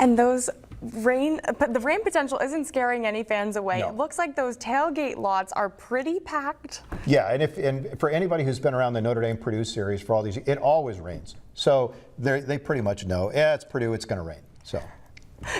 And the rain potential isn't scaring any fans away. No. It looks like those tailgate lots are pretty packed. Yeah, and for anybody who's been around the Notre Dame Purdue series for all these, it always rains. So they pretty much know, yeah, it's Purdue, it's going to rain. So.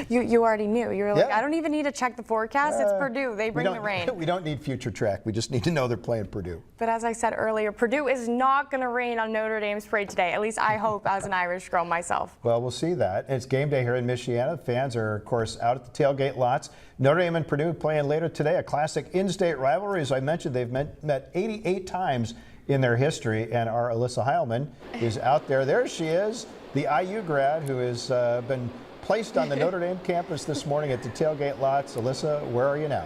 You already knew. You were like, Yeah. I don't even need to check the forecast. It's Purdue. They bring the rain. We don't need future track. We just need to know they're playing Purdue. But as I said earlier, Purdue is not going to rain on Notre Dame's parade today. At least I hope, as an Irish girl myself. Well, we'll see that. It's game day here in Michiana. Fans are, of course, out at the tailgate lots. Notre Dame and Purdue playing later today, a classic in-state rivalry. As I mentioned, they've met 88 times in their history, and our Alyssa Heilman is out there. There she is, the IU grad who has been placed on the Notre Dame campus this morning at the tailgate lots. Alyssa, where are you now?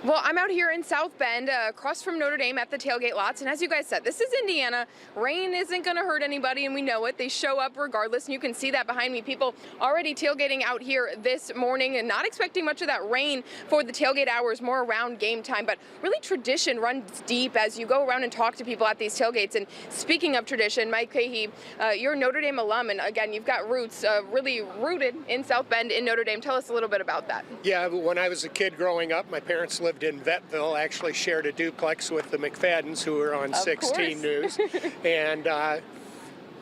Well, I'm out here in South Bend, across from Notre Dame at the tailgate lots. And as you guys said, this is Indiana. Rain isn't going to hurt anybody, and we know it. They show up regardless, and you can see that behind me. People already tailgating out here this morning and not expecting much of that rain for the tailgate hours, more around game time. But really, tradition runs deep as you go around and talk to people at these tailgates. And speaking of tradition, Mike Cahey, you're a Notre Dame alum, and again, you've got roots really rooted in South Bend in Notre Dame. Tell us a little bit about that. Yeah, when I was a kid growing up, my parents lived in Vettville, actually shared a duplex with the McFaddens, who were on 16 News. And I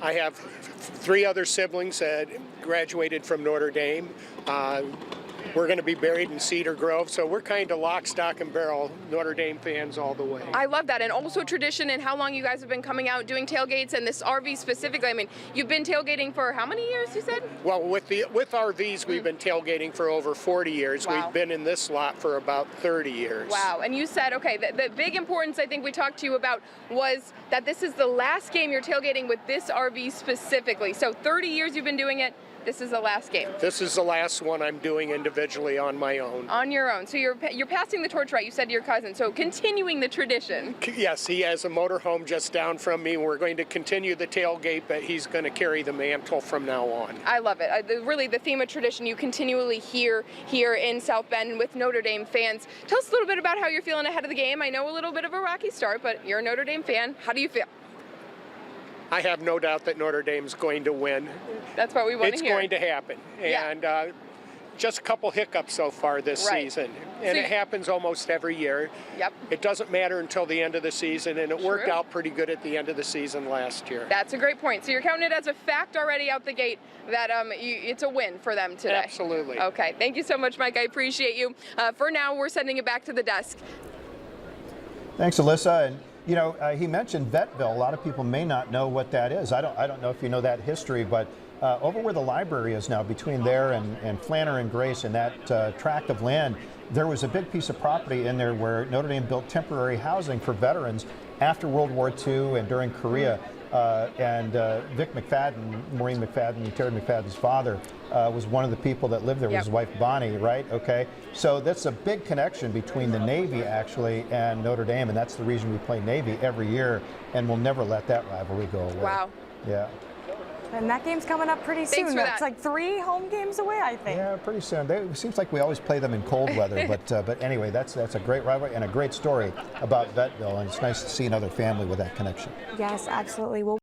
have 3 other siblings that graduated from Notre Dame. We're going to be buried in Cedar Grove, so we're kind of lock, stock, and barrel Notre Dame fans all the way. I love that, and also tradition and how long you guys have been coming out doing tailgates, and this RV specifically. I mean, you've been tailgating for how many years, you said? Well, with RVs, we've been tailgating for over 40 years. Wow. We've been in this lot for about 30 years. Wow, and you said, okay, the big importance I think we talked to you about was that this is the last game you're tailgating with this RV specifically. So 30 years you've been doing it. This is the last game. This is the last one I'm doing individually on my own. On your own. So you're passing the torch, right? You said to your cousin. So continuing the tradition. Yes, he has a motorhome just down from me. We're going to continue the tailgate, but he's going to carry the mantle from now on. I love it. Really, the theme of tradition you continually hear here in South Bend with Notre Dame fans. Tell us a little bit about how you're feeling ahead of the game. I know a little bit of a rocky start, but you're a Notre Dame fan. How do you feel? I have no doubt that Notre Dame's going to win. That's what we want to hear. It's going to happen. Yeah. And just a couple hiccups so far this season. And it happens almost every year. Yep. It doesn't matter until the end of the season, and it worked out pretty good at the end of the season last year. That's a great point. So you're counting it as a fact already out the gate that it's a win for them today. Absolutely. Okay. Thank you so much, Mike. I appreciate you. For now, we're sending it back to the desk. Thanks, Alyssa. And you know, he mentioned Vettville. A lot of people may not know what that is. I don't know if you know that history, but over where the library is now, between there and Flanner and Grace, and that tract of land, there was a big piece of property in there where Notre Dame built temporary housing for veterans after World War II and during Korea. Vic McFadden, Maureen McFadden, Terry McFadden's father, was one of the people that lived there with his wife Bonnie, right? Okay, so that's a big connection between the Navy actually and Notre Dame, and that's the reason we play Navy every year, and we'll never let that rivalry go away. Wow. Yeah. And that game's coming up pretty soon. Thanks for that. It's like 3 home games away, I think. Yeah, pretty soon. It seems like we always play them in cold weather, but anyway, that's a great rivalry and a great story about Vettville, and it's nice to see another family with that connection. Yes, absolutely.